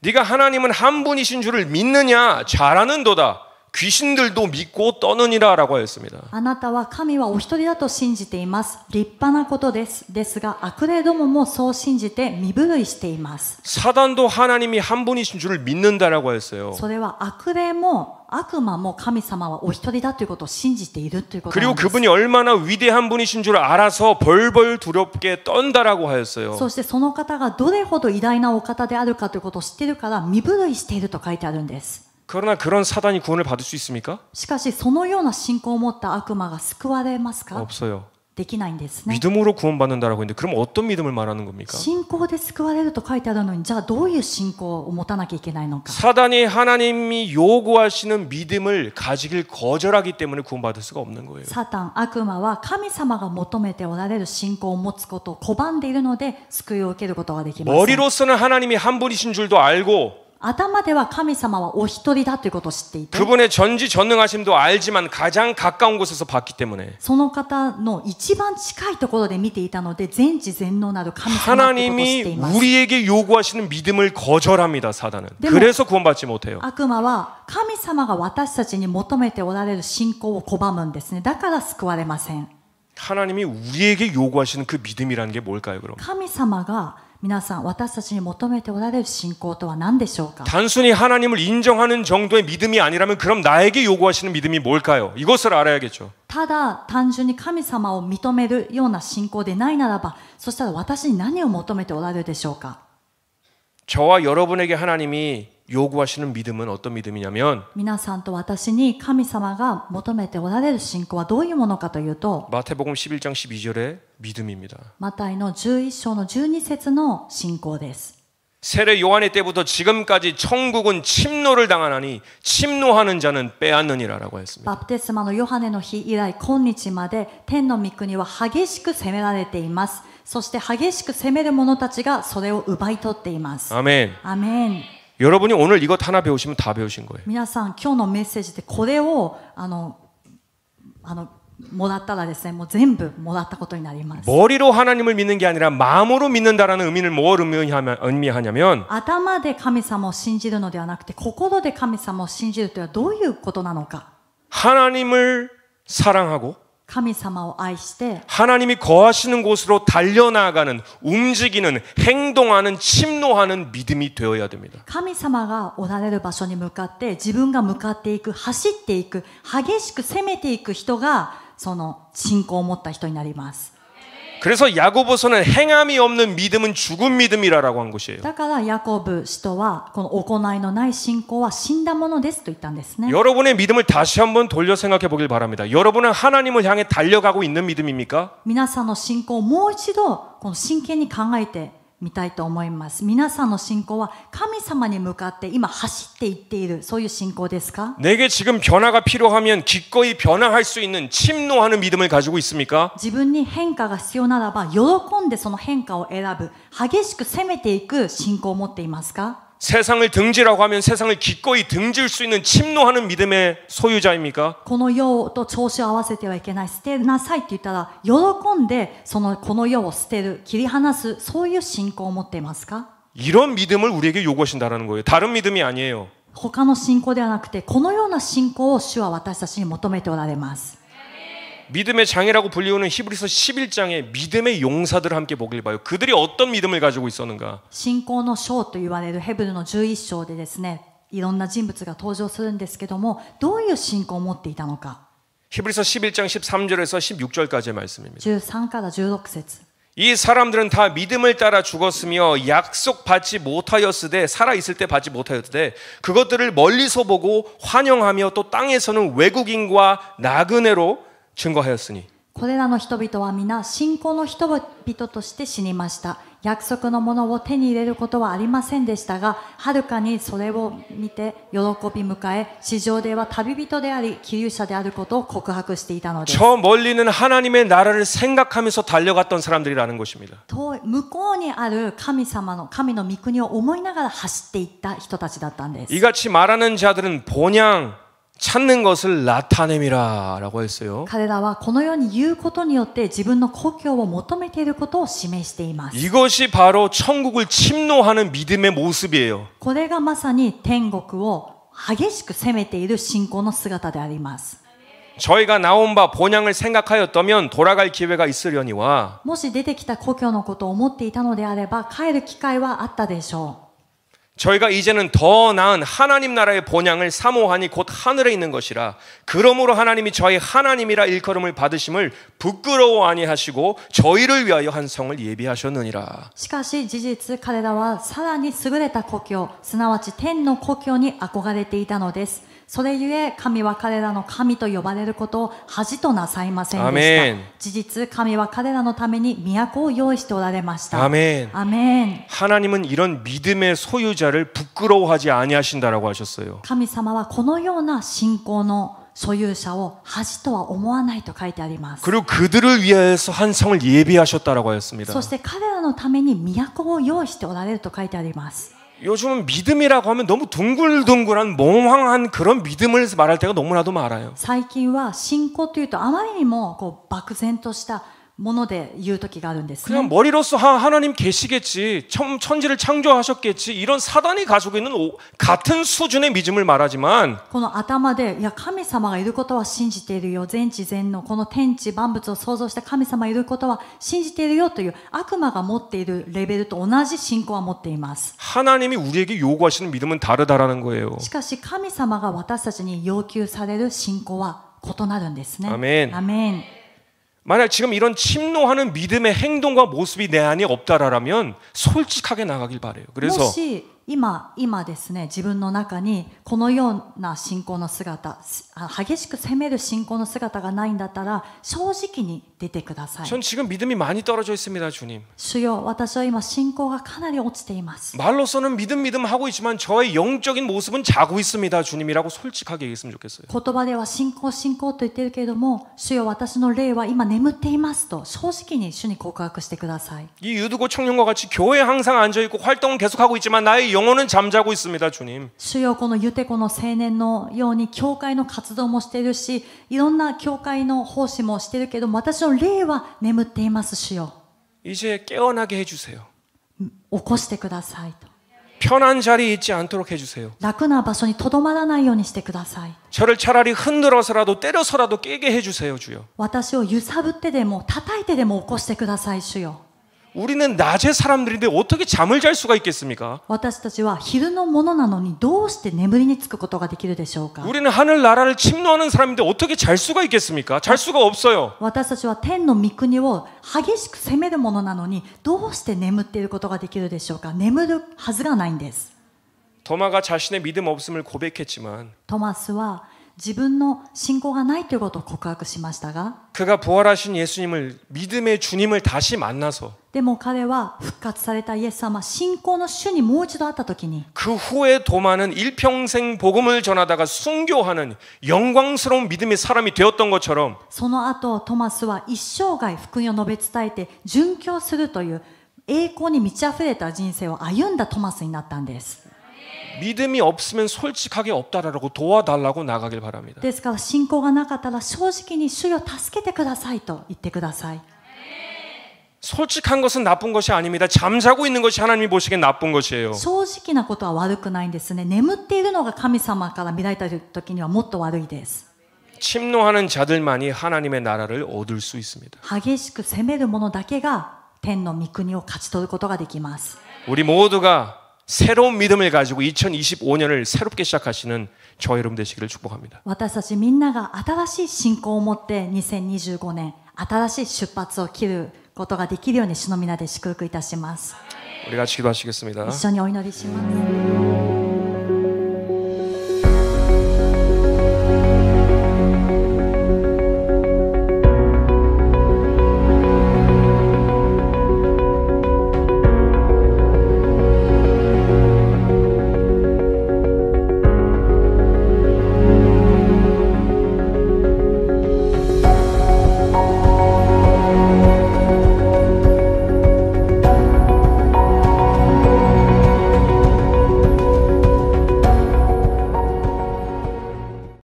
네가 하나님은 한 분이신 줄을 믿느냐 잘하는도다 귀신들도 믿고 떠느니라 라고 하였습니다. あなたは神はお一人だと信じています。立派なことです。ですが悪霊どももそう信じて身震いしています。 사단도 하나님이 한 분이신 줄을 믿는다라고 했어요. それは悪霊も悪魔も神様はお一人だということを信じているということな 그리고 んです。 그분이 얼마나 위대한 분이신 줄 알아서 벌벌 두렵게 떤다라고 하였어요. そしてその方がどれほど偉大なお方であるかということを知っているから身震いしていると書いてあるんです。 그러나 그런 사단이 구원을 받을 수 있습니까? しかしそのような信仰を持った悪魔が救われますか？ 없어요. できないんですね。 믿음으로 구원받는다라고 했는데 그럼 어떤 믿음을 말하는 겁니까? 信仰で救われると書いてあるのに、じゃあどういう信仰を持たなきゃいけないのか。 사단이 하나님이 요구하시는 믿음을 가지길 거절하기 때문에 구원받을 수가 없는 거예요. サタン、悪魔は神様が求めておられる信仰を持つことを拒んでいるので、救いを受けることができません。 머리로서는 하나님이 한 분이신 줄도 알고 頭では神様はお一人だということを知っていて、 그분의 전지전능하심도 알지만 가장 가까운 곳에서 봤기 때문에 その方の一番近いところで見ていたので、全知全能なる神様ということを知ってい 하나님이 ます。 우리에게 요구하시는 믿음을 거절합니다. 사단은. 네, 그래서 구원받지 못해요. 悪魔は神様が私たちに求めておられる信仰を拒むんですね。だから救われません。 하나님이 우리에게 요구하시는 그 믿음이라는 게 뭘까요, 그럼? 神様が皆さん私たちに求めておられる信仰とは何でしょうか。 단순히 하나님을 인정하는 정도의 믿음이 아니라면 그럼 나에게 요구하시는 믿음이 뭘까요? 이것을 알아야겠죠. ただ単純に神様を認めるような信仰でないならば、そしたら私に何を求めておられるでしょうか。 저와 여러분에게 하나님이 요구하시는 믿음은 어떤 믿음이냐면 皆さんと私に神様が求めておられる信仰はどういうものかというと、 마태복음 11장 12절의 믿음입니다. マタイの11章の12節の信仰です。 세례 요한의 때부터 지금까지 천국은 침노를 당하나니 침노하는 자는 빼앗느니라라고 했습니다. バプテスマのヨハネの日以来今日まで天の御国は激しく責められています。そして激しく責める者たちがそれを奪い取っています。 아멘. アメン。 여러분이 오늘 이것 하나 배우시면 다 배우신 거예요. 皆さん今日のメッセージでこれをもらったらですね、もう全部もらったことになります。 머리로 하나님을 믿는 게 아니라 마음으로 믿는다라는 의미를 뭘 의미하냐면 頭で神様を信じるのではなくて、心で神様を信じるというのはどういうことなのか。 하나님을 사랑하고 神様を愛して 하나님이 거하시는 곳으로 달려나가는, 움직이는, 행동하는, 침노하는 믿음이 되어야 됩니다. 神様がおられる場所に向かって自分が向かっていく、走っていく、激しく攻めていく人がその信仰を持った人になります。 그래서 야고보서는 행함이 없는 믿음은 죽은 믿음이라고 한 것이에요. だからヤコブ使徒はこの行いのない信仰は死んだものですと言ったんですね。 여러분의 믿음을 다시 한번 돌려 생각해 보길 바랍니다. 여러분은 하나님을 향해 달려가고 있는 믿음입니까? 皆さんの信仰をもう一度この真剣に考えてみたいと思います。皆さんの信仰は神様に向かって今走っていっている、そういう信仰ですか？ 내게 지금 변화가 필요하면 기꺼이 변화할 수 있는 침노하는 믿음을 가지고 있습니까? 自分に変化が必要ならば喜んでその変化を選ぶ、激しく攻めていく信仰を持っていますか？ 세상을 등지라고 하면 세상을 기꺼이 등질 수 있는 침노하는 믿음의 소유자입니까? この世と調子を合わせてはいけない、捨てなさいって言ったら喜んでこの世を捨てる、切り離す、そういう信仰を持っていますか？ 이런 믿음을 우리에게 요구하신다는 거예요. 다른 믿음이 아니에요. 他の信仰ではなくて、このような信仰を主は私たちに求めておられます。 믿음의 장애라고 불리우는 히브리서 11장에 믿음의 용사들을 함께 보길 봐요. 그들이 어떤 믿음을 가지고 있었는가? 信仰の章と言われるヘブルの11章でですね、いろんな人物が登場するんですけども、どういう信仰を持っていたのか。 히브리서 11장 13절에서 16절까지의 말씀입니다. 13から16節。 이 사람들은 다 믿음을 따라 죽었으며 약속받지 못하였으되 살아있을 때 받지 못하였으되 그것들을 멀리서 보고 환영하며 또 땅에서는 외국인과 나그네로 증거하였으니 これらの人々は皆信仰の人々として死にました。約束のものを手に入れることはありませんでしたが、はるかにそれを見て喜び迎え、地上では旅人であり寄留者であることを告白していたのです。 저 멀리는 하나님의 나라를 생각하면서 달려갔던 사람들이라는 것입니다. 向こうにある神の御国を思いながら走っていった人たちだったんです。 이같이 말하는 자들은 본향 찾는 것을 나타냄이라라고 했어요. 彼らはこのように言うことによって自分の故郷を求めていることを示しています。 이것이 바로 천국을 침노하는 믿음의 모습이에요. これがまさに天国を激しく攻めている信仰の姿であります。 저희가 나온 바 본향을 생각하였다면 돌아갈 기회가 있으려니와 もし出てきた故郷のことを思っていたのであれば帰る機会はあったでしょう。 저희가 이제는 더 나은 하나님 나라의 본향을 사모하니 곧 하늘에 있는 것이라 그러므로 하나님이 저희 하나님이라 일컬음을 받으심을 부끄러워 아니하시고 저희를 위하여 한 성을 예비하셨느니라. しかし事実彼らはさらに優れた故郷、すなわち天の故郷に憧れていたのです。それゆえ神は彼らの神と呼ばれることを恥となさいませんでアメンした。事実神は彼らのために都を用意しておられました。 아멘. アメン。 하나님은 이런 믿음의 소유자를 부끄러워하지 아니하신다라고 하셨어요. 神様はこのような信仰の所有者を恥とは思わないと書いてあります。 그리고 그들을 위해서 한 성을 예비하셨다라고 하였습니다. そして彼らのために都を用意しておられると書いてあります。 요즘은 믿음이라고 하면 너무 둥글둥글한 몽황한 그런 믿음을 말할 때가 너무나도 많아요. 最近は信仰というとあまりにも漠然としたもので言う時があるんですね。 그냥 머리로서 하나님 계시겠지, 천지를 창조하셨겠지, 이런 사단이 가지고 있는 같은 수준의 믿음을 말하지만 この頭で、いや神様がいることは信じているよ、全知全能、この天地万物を創造した神様がいることは信じているよという悪魔が持っているレベルと同じ信仰は持っています。 하나님이 우리에게 요구하시는 믿음은 다르다라는 거예요. しかし神様が私たちに要求される信仰は異なるんですね。アメン。アメン。 만약 지금 이런 침노하는 믿음의 행동과 모습이 내 안에 없다라면 솔직하게 나가길 바래요. も 그래서 し今ですね、自分の中にこのような信仰の姿、激しく責める信仰の姿がないんだったら正直に出てください。 전 지금 믿음이 많이 떨어져 있습니다, 주님. 主よ、私は今信仰がかなり落ちています。 말로서는 믿음 하고 있지만 저의 영적인 모습은 자고 있습니다, 주님이라고 솔직하게 얘기했으면 좋겠어요. 言葉では信仰と言っているけれども、主よ、私の霊は今眠っていますと正直に主に告白してください。 이 유두고 청년과 같이 교회에 항상 앉아 있고 활동은 계속하고 있지만 나의 영혼은 잠자고 있습니다, 주님. 主よ、このユテコの青年のように教会の活動もしているし、いろんな教会の奉仕もしているけれども、私の霊は眠っています。主よ、 이제 깨어나게 해주세요. 起こしてくださいと。 편한 자리에 있지 않도록 해주세요. 楽な場所にとどまらないようにしてください。 저를 차라리 흔들어서라도 때려서라도 깨게 해주세요, 주여. 私を揺さぶってでも叩いてでも起こしてください。主よ、 우리는 낮의 사람들인데 어떻게 잠을 잘 수가 있겠습니까? 私たちは昼のものなのにどうして眠りにつくことができるでしょうか。 우리는 하늘나라를 침노하는 사람인데 어떻게 잘 수가 있겠습니까? 잘 수가 없어요. 私たちは天の御国を激しく責めるものなのにどうして眠っていることができるでしょうか。眠るはずがないんです。 도마가 자신의 믿음 없음을 고백했지만 トマスは自分の信仰がないということを告白しましたが、 그가 부활하신 예수님을 믿음의 주님을 다시 만나서 でも彼は復活されたイエス様、信仰の主にもう一度会った時に、 그 후에 도마는 일평생 복음을 전하다가 순교하는 영광스러운 믿음의 사람이 되었던 것처럼 その後トマスは一生涯福音を述べ伝えて殉教するという栄光に満ち溢れた人生を歩んだトマスになったんです。 믿음이 없으면 솔직하게 없다라고 도와달라고 나가길 바랍니다. ですから信仰がなかったら正直に主よ助けてくださいと言ってください。 솔직한 것은 나쁜 것이 아닙니다. 잠자고 있는 것이 하나님이 보시기엔 나쁜 것이에요. 正直なことは悪くないんですね。眠っているのが神様から見られた時にはもっと悪いです。 침노하는 자들만이 하나님의 나라를 얻을 수 있습니다. 激しく責める者だけが天の御国を勝ち取ることができます。 우리 모두가 새로운 믿음을 가지고 2025년을 새롭게 시작하시는 저 여러분 되시기를 축복합니다. 私たちみんなが新しい信仰を持って2025年新しい出発を切ることができるように主の皆で祝福いたします。 우리 같이 기도하시겠습니다. 一緒にお祈りします。